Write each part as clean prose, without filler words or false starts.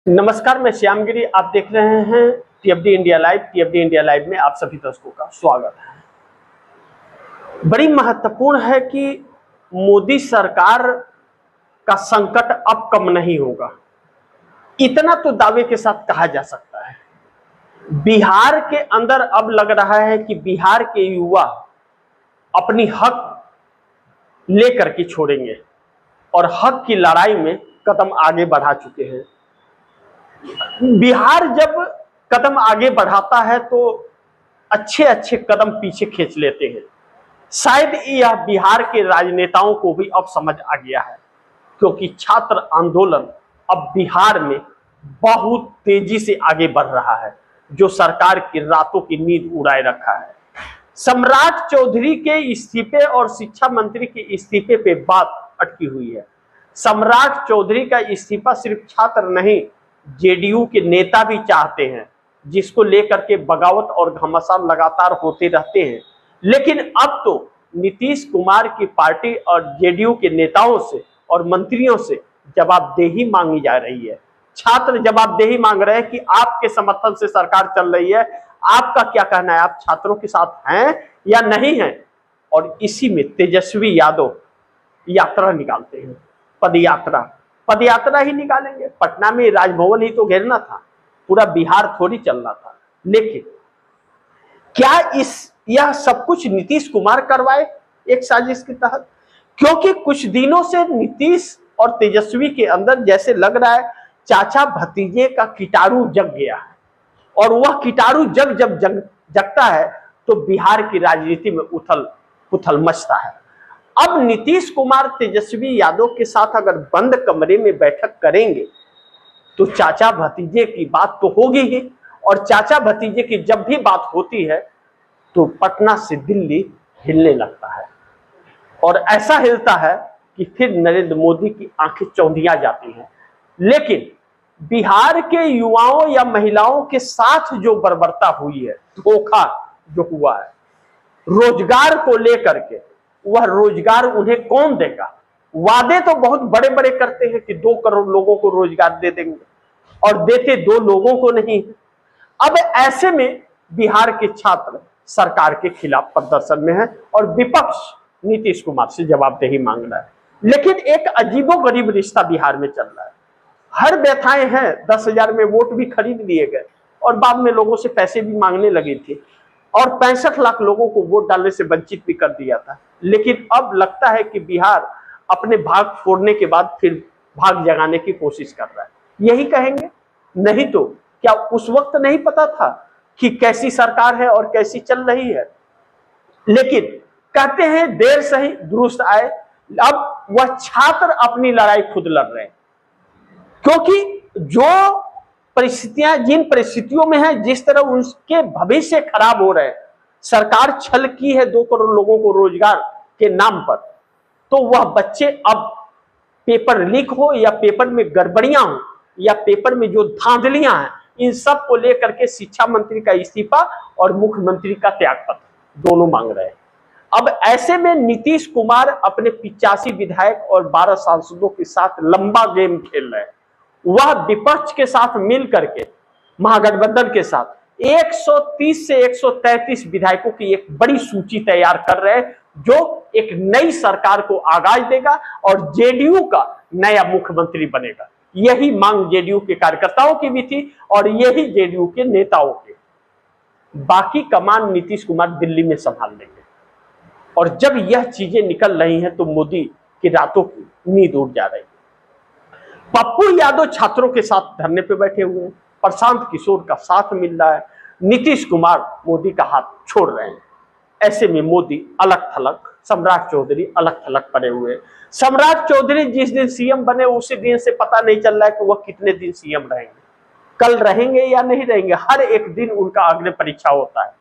नमस्कार, मैं श्यामगिरी। आप देख रहे हैं टीएफडी इंडिया लाइव। टीएफडी इंडिया लाइव में आप सभी दर्शकों का स्वागत है। बड़ी महत्वपूर्ण है कि मोदी सरकार का संकट अब कम नहीं होगा, इतना तो दावे के साथ कहा जा सकता है। बिहार के अंदर अब लग रहा है कि बिहार के युवा अपनी हक लेकर के छोड़ेंगे और हक की लड़ाई में कदम आगे बढ़ा चुके हैं। बिहार जब कदम आगे बढ़ाता है तो अच्छे अच्छे कदम पीछे खींच लेते हैं। शायद यह बिहार के राजनेताओं को भी अब समझ आ गया है, क्योंकि छात्र आंदोलन अब बिहार में बहुत तेजी से आगे बढ़ रहा है, जो सरकार की रातों की नींद उड़ाए रखा है। सम्राट चौधरी के इस्तीफे और शिक्षा मंत्री के इस्तीफे पे बात अटकी हुई है। सम्राट चौधरी का इस्तीफा सिर्फ छात्र नहीं, जेडीयू के नेता भी चाहते हैं, जिसको लेकर के बगावत और घमासान लगातार होते रहते हैं। लेकिन अब तो नीतीश कुमार की पार्टी और जेडीयू के नेताओं से और मंत्रियों से जवाबदेही मांगी जा रही है। छात्र जवाबदेही मांग रहे हैं कि आपके समर्थन से सरकार चल रही है, आपका क्या कहना है, आप छात्रों के साथ हैं या नहीं हैं। और इसी में तेजस्वी यादव यात्रा निकालते हैं, पदयात्रा ही निकालेंगे। पटना में राजभवन ही तो घेरना था, पूरा बिहार थोड़ी चलना था। लेकिन क्या यह सब कुछ नीतीश कुमार करवाए एक साजिश के तहत? क्योंकि कुछ दिनों से नीतीश और तेजस्वी के अंदर जैसे लग रहा है चाचा भतीजे का कीटाणु जग गया है, और वह कीटाणु जब जगता है तो बिहार की राजनीति में उथल पुथल मचता है। अब नीतीश कुमार तेजस्वी यादव के साथ अगर बंद कमरे में बैठक करेंगे तो चाचा भतीजे की बात तो होगी ही, और चाचा भतीजे की जब भी बात होती है तो पटना से दिल्ली हिलने लगता है, और ऐसा हिलता है कि फिर नरेंद्र मोदी की आंखें चौंधिया जाती हैं। लेकिन बिहार के युवाओं या महिलाओं के साथ जो बर्बरता हुई है, धोखा जो हुआ है रोजगार को लेकर के, वह रोजगार उन्हें कौन देगा? वादे तो बहुत बड़े बड़े करते हैं कि 2 करोड़ लोगों को रोजगार दे देंगे, और देते 2 लोगों को नहीं। अब ऐसे में बिहार के छात्र सरकार के खिलाफ प्रदर्शन में है और विपक्ष नीतीश कुमार से जवाबदेही मांग रहा है। लेकिन एक अजीबोगरीब रिश्ता बिहार में चल रहा है। हर व्यथाएं हैं, 10,000 में वोट भी खरीद लिए गए और बाद में लोगों से पैसे भी मांगने लगी थी, और 65 लाख लोगों को वोट डालने से वंचित भी कर दिया था। लेकिन अब लगता है कि बिहार अपने भाग फोड़ने के बाद फिर भाग जगाने की कोशिश कर रहा है। यही कहेंगे? नहीं तो क्या उस वक्त नहीं पता था कि कैसी सरकार है और कैसी चल रही है? लेकिन कहते हैं देर सही दुरुस्त आए। अब वह छात्र अपनी लड़ाई खुद लड़ रहे हैं, क्योंकि जो परिस्थितियां जिन परिस्थितियों में है, जिस तरह उनके भविष्य खराब हो रहे हैं, सरकार छल की है 2 करोड़ लोगों को रोजगार के नाम पर, तो वह बच्चे अब पेपर लीक हो या पेपर में गड़बड़ियां हो या पेपर में जो धांधलियां हैं, इन सब को लेकर के शिक्षा मंत्री का इस्तीफा और मुख्यमंत्री का त्यागपत्र दोनों मांग रहे हैं। अब ऐसे में नीतीश कुमार अपने 85 विधायक और 12 सांसदों के साथ लंबा गेम खेल रहे हैं। वह विपक्ष के साथ मिल करके, महागठबंधन के साथ 130 से 133 विधायकों की एक बड़ी सूची तैयार कर रहे हैं, जो एक नई सरकार को आगाज देगा और जेडीयू का नया मुख्यमंत्री बनेगा। यही मांग जेडीयू के कार्यकर्ताओं की भी थी और यही जेडीयू के नेताओं की। बाकी कमान नीतीश कुमार दिल्ली में संभाल लेंगे, और जब यह चीजें निकल रही हैं तो मोदी की रातों की नींद उड़ जा रही है। पप्पू यादव छात्रों के साथ धरने पे बैठे हुए हैं, प्रशांत किशोर का साथ मिल रहा है, नीतीश कुमार मोदी का हाथ छोड़ रहे हैं। ऐसे में मोदी अलग थलग, सम्राट चौधरी अलग थलग पड़े हुए हैं। सम्राट चौधरी जिस दिन सीएम बने उसी दिन से पता नहीं चल रहा है कि वह कितने दिन सीएम रहेंगे, कल रहेंगे या नहीं रहेंगे। हर एक दिन उनका अग्नि परीक्षा होता है।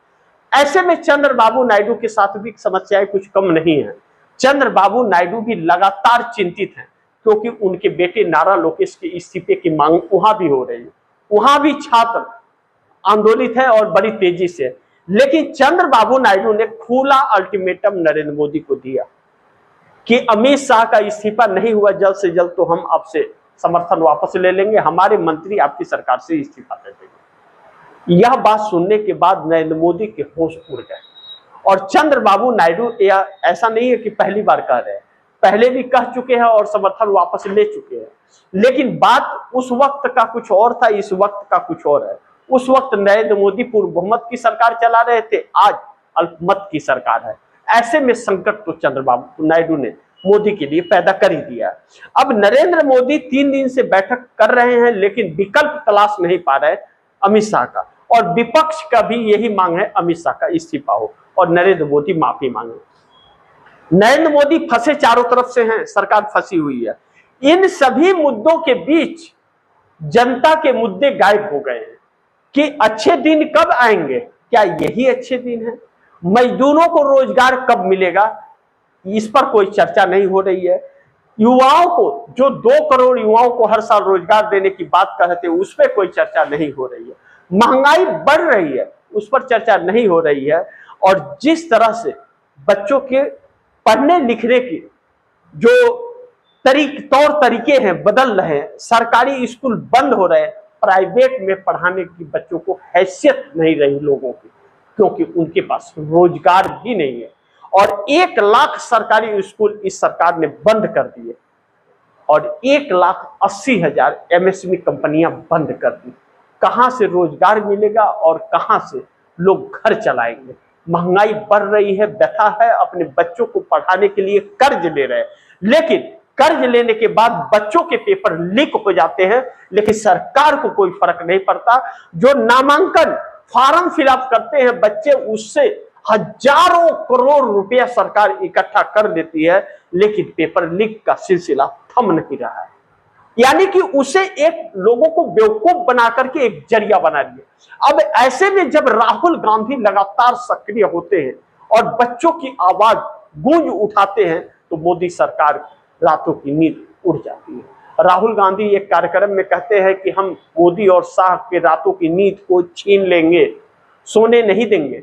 ऐसे में चंद्रबाबू नायडू के साथ भी समस्याएं कुछ कम नहीं है। चंद्रबाबू नायडू भी लगातार चिंतित हैं, क्योंकि उनके बेटे नारा लोकेश के इस्तीफे की मांग वहां भी हो रही है। वहां भी छात्र आंदोलित है और बड़ी तेजी से। लेकिन चंद्रबाबू नायडू ने खुला अल्टीमेटम नरेंद्र मोदी को दिया कि अमित शाह का इस्तीफा नहीं हुआ जल्द से जल्द तो हम आपसे समर्थन वापस ले लेंगे, हमारे मंत्री आपकी सरकार से इस्तीफा दे देंगे। यह बात सुनने के बाद नरेंद्र मोदी के होश उड़ गए और चंद्रबाबू नायडू ऐसा नहीं है कि पहली बार कह रहे हैं, पहले भी कह चुके हैं और समर्थन वापस ले चुके हैं, लेकिन बात उस वक्त का कुछ और था, इस वक्त का कुछ और है। उस वक्त नरेंद्र मोदी पूर्व बहुमत की सरकार चला रहे थे, आज अल्पमत की सरकार है। ऐसे में संकट तो चंद्रबाबू नायडू ने मोदी के लिए पैदा कर ही दिया। अब नरेंद्र मोदी 3 दिन से बैठक कर रहे हैं, लेकिन विकल्प तलाश नहीं पा रहे अमित शाह का, और विपक्ष का भी यही मांग है अमित शाह का इस्तीफा हो और नरेंद्र मोदी माफी मांगे। नरेंद्र मोदी फंसे चारों तरफ से हैं, सरकार फंसी हुई है। इन सभी मुद्दों के बीच जनता के मुद्दे गायब हो गए हैं कि अच्छे दिन कब आएंगे, क्या यही अच्छे दिन है? मजदूरों को रोजगार कब मिलेगा, इस पर कोई चर्चा नहीं हो रही है। युवाओं को, जो 2 करोड़ युवाओं को हर साल रोजगार देने की बात कर रहे थे, उस पर कोई चर्चा नहीं हो रही है। महंगाई बढ़ रही है, उस पर चर्चा नहीं हो रही है। और जिस तरह से बच्चों के पढ़ने लिखने की जो तौर तरीके हैं बदल रहे हैं, सरकारी स्कूल बंद हो रहे हैं, प्राइवेट में पढ़ाने की बच्चों को हैसियत नहीं रही लोगों की, क्योंकि उनके पास रोजगार भी नहीं है। और 1 लाख सरकारी स्कूल इस सरकार ने बंद कर दिए और 1,80,000 MSME कंपनियां बंद कर दी। कहां से रोजगार मिलेगा और कहां से लोग घर चलाएंगे? महंगाई बढ़ रही है, व्यथा है, अपने बच्चों को पढ़ाने के लिए कर्ज ले रहे हैं, लेकिन कर्ज लेने के बाद बच्चों के पेपर लीक हो जाते हैं, लेकिन सरकार को कोई फर्क नहीं पड़ता। जो नामांकन फॉर्म फिलअप करते हैं बच्चे, उससे हजारों करोड़ रुपया सरकार इकट्ठा कर लेती है, लेकिन पेपर लीक का सिलसिला थम नहीं रहा है। यानी कि उसे एक लोगों को बेवकूफ बना करके एक जरिया बना दिया। अब ऐसे में जब राहुल गांधी लगातार सक्रिय होते हैं और बच्चों की आवाज गूंज उठाते हैं, तो मोदी सरकार रातों की नींद उड़ जाती है। राहुल गांधी एक कार्यक्रम में कहते हैं कि हम मोदी और शाह के रातों की नींद को छीन लेंगे, सोने नहीं देंगे,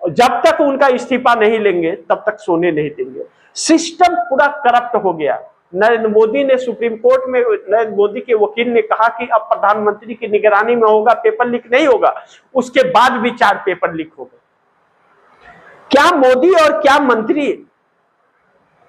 और जब तक उनका इस्तीफा नहीं लेंगे तब तक सोने नहीं देंगे। सिस्टम पूरा करप्ट हो गया। नरेंद्र मोदी ने सुप्रीम कोर्ट में, नरेंद्र मोदी के वकील ने कहा कि अब प्रधानमंत्री की निगरानी में होगा, पेपर लीक नहीं होगा। उसके बाद भी 4 पेपर लीक हो गए। क्या मोदी और क्या मंत्री,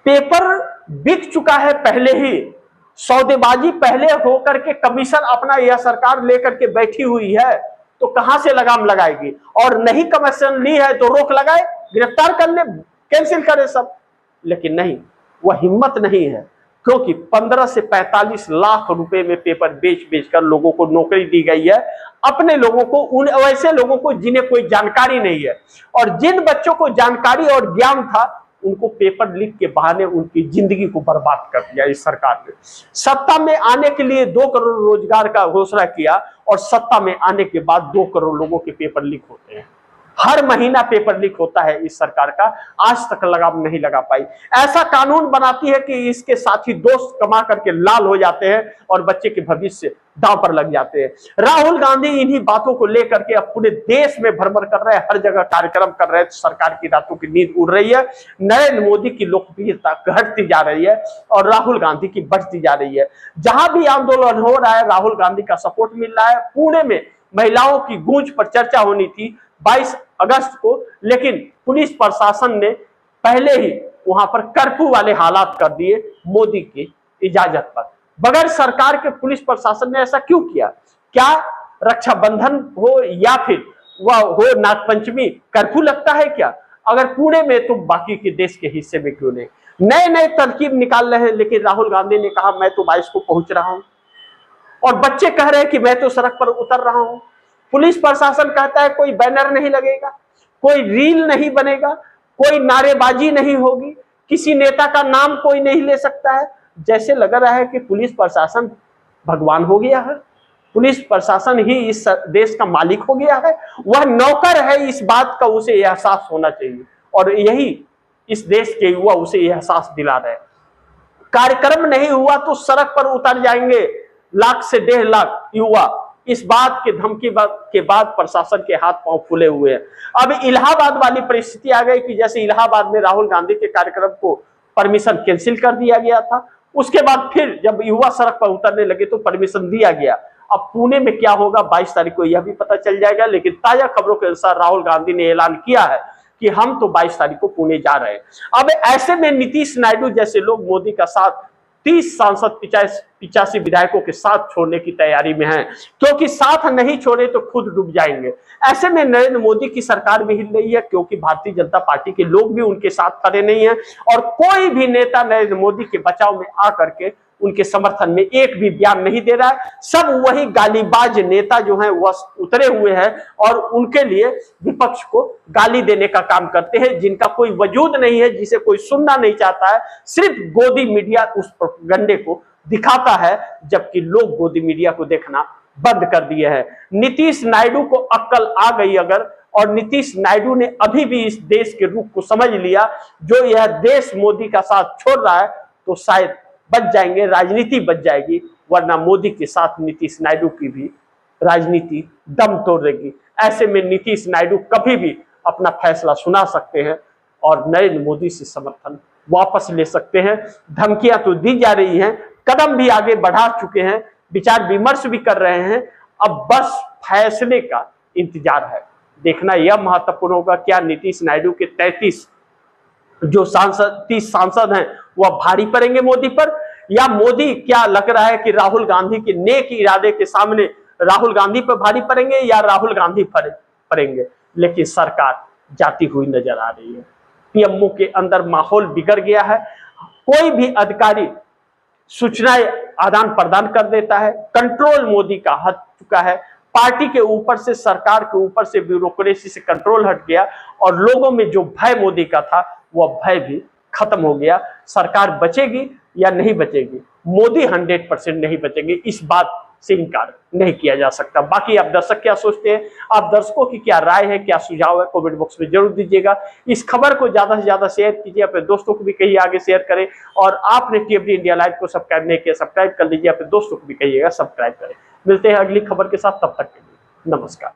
पेपर बिक चुका है पहले ही, सौदेबाजी पहले होकर के कमीशन अपना यह सरकार लेकर के बैठी हुई है, तो कहां से लगाम लगाएगी? और नहीं कमीशन ली है तो रोक लगाए, गिरफ्तार कर ले, कैंसिल करे सब। लेकिन नहीं, वह हिम्मत नहीं है, क्योंकि 15 से 45 लाख रुपए में पेपर बेच कर लोगों को नौकरी दी गई है, अपने लोगों को, उन वैसे लोगों को जिन्हें कोई जानकारी नहीं है। और जिन बच्चों को जानकारी और ज्ञान था, उनको पेपर लीक के बहाने उनकी जिंदगी को बर्बाद कर दिया इस सरकार ने। सत्ता में आने के लिए 2 करोड़ रोजगार का घोषणा किया, और सत्ता में आने के बाद 2 करोड़ लोगों के पेपर लीक होते हैं। हर महीना पेपर लीक होता है इस सरकार का, आज तक लगाम नहीं लगा पाई। ऐसा कानून बनाती है कि इसके साथी दोस्त कमा करके लाल हो जाते हैं और बच्चे के भविष्य दांव पर लग जाते हैं। राहुल गांधी इन्हीं बातों को लेकर के अब पूरे देश में भ्रमण कर रहे हैं, हर जगह कार्यक्रम कर रहे हैं। सरकार की रातों की नींद उड़ रही है। नरेंद्र मोदी की लोकप्रियता घटती जा रही है और राहुल गांधी की बढ़ती जा रही है। जहां भी आंदोलन हो रहा है, राहुल गांधी का सपोर्ट मिल रहा है। पुणे में महिलाओं की गूंज पर चर्चा होनी थी 22 अगस्त को, लेकिन पुलिस प्रशासन ने पहले ही वहां पर कर्फ्यू वाले हालात कर दिए मोदी की इजाजत पर। बगैर सरकार के पुलिस प्रशासन ने ऐसा क्यों किया? क्या रक्षाबंधन हो या फिर वह हो नागपंचमी, कर्फ्यू लगता है क्या? अगर पुणे में, तो बाकी के देश के हिस्से में क्यों नहीं? नए नए तरकीब निकाल रहे हैं, लेकिन राहुल गांधी ने कहा मैं तो 22 को पहुंच रहा हूं, और बच्चे कह रहे हैं कि मैं तो सड़क पर उतर रहा हूं। पुलिस प्रशासन कहता है कोई बैनर नहीं लगेगा, कोई रील नहीं बनेगा, कोई नारेबाजी नहीं होगी, किसी नेता का नाम कोई नहीं ले सकता है। जैसे लग रहा है कि पुलिस प्रशासन भगवान हो गया है, पुलिस प्रशासन ही इस देश का मालिक हो गया है, वह नौकर है। इस बात का उसे एहसास होना चाहिए, और यही इस देश के युवा उसे एहसास दिला रहे हैं। कार्यक्रम नहीं हुआ तो सड़क पर उतर जाएंगे 1 लाख से 1.5 लाख युवा। इस बात के धमकी के बाद प्रशासन के हाथ पांव फूले हुए हैं। अब इलाहाबाद वाली परिस्थिति आ गई कि जैसे इलाहाबाद में राहुल गांधी के कार्यक्रम को परमिशन कैंसिल कर दिया गया था, उसके बाद फिर जब युवा सड़क पर उतरने लगे तो परमिशन दिया गया। अब पुणे में क्या होगा 22 तारीख को यह भी पता चल जाएगा, लेकिन ताजा खबरों के अनुसार राहुल गांधी ने ऐलान किया है कि हम तो 22 तारीख को पुणे जा रहे हैं। अब ऐसे में नीतीश नायडू जैसे लोग मोदी का साथ 30 सांसद 85 विधायकों के साथ छोड़ने की तैयारी में हैं, क्योंकि साथ नहीं छोड़े तो खुद डूब जाएंगे। ऐसे में नरेंद्र मोदी की सरकार भी हिल रही है, क्योंकि भारतीय जनता पार्टी के लोग भी उनके साथ खड़े नहीं हैं और कोई भी नेता नरेंद्र मोदी के बचाव में आकर के उनके समर्थन में एक भी बयान नहीं दे रहा है। सब वही गालीबाज नेता जो हैं वह उतरे हुए हैं और उनके लिए विपक्ष को गाली देने का काम करते हैं, जिनका कोई वजूद नहीं है, जिसे कोई सुनना नहीं चाहता है। सिर्फ गोदी मीडिया उस प्रोपेगेंडे को दिखाता है, जबकि लोग गोदी मीडिया को देखना बंद कर दिए हैं। नीतीश नायडू को अक्ल आ गई अगर, और नीतीश नायडू ने अभी भी इस देश के रुख को समझ लिया, जो यह देश मोदी का साथ छोड़ रहा है, तो शायद बच जाएंगे, राजनीति बच जाएगी, वरना मोदी के साथ नीतीश नायडू की भी राजनीति दम तोड़ देगी। ऐसे में नीतीश नायडू कभी भी अपना फैसला सुना सकते हैं और नरेंद्र मोदी से समर्थन वापस ले सकते हैं। धमकियां तो दी जा रही हैं, कदम भी आगे बढ़ा चुके हैं, विचार विमर्श भी कर रहे हैं, अब बस फैसले का इंतजार है। देखना यह महत्वपूर्ण होगा, क्या नीतीश नायडू के 33 जो सांसद 30 सांसद हैं वह भारी पड़ेंगे मोदी पर, या मोदी क्या लग रहा है कि राहुल गांधी के नेक इरादे के सामने राहुल गांधी पर भारी पड़ेंगे या राहुल गांधी पड़ेंगे। लेकिन सरकार जाती हुई नजर आ रही है। पीएमओ के अंदर माहौल बिगड़ गया है, कोई भी अधिकारी सूचनाएं आदान प्रदान कर देता है, कंट्रोल मोदी का हट चुका है, पार्टी के ऊपर से, सरकार के ऊपर से, ब्यूरोक्रेसी से कंट्रोल हट गया और लोगों में जो भय मोदी का था वह भय भी खत्म हो गया। सरकार बचेगी या नहीं बचेगी, मोदी 100% नहीं बचेंगे, इस बात से इनकार नहीं किया जा सकता। बाकी आप दर्शक क्या सोचते हैं, आप दर्शकों की क्या राय है, क्या सुझाव है, कमेंट बॉक्स में जरूर दीजिएगा। इस खबर को ज्यादा से ज्यादा शेयर कीजिए, अपने दोस्तों को भी कहिए आगे शेयर करें, और आपने टीएफडी इंडिया लाइव को सब्सक्राइब नहीं किया सब्सक्राइब कर लीजिए, अपने दोस्तों को भी कहिएगा सब्सक्राइब करें। मिलते हैं अगली खबर के साथ, तब तक के लिए नमस्कार।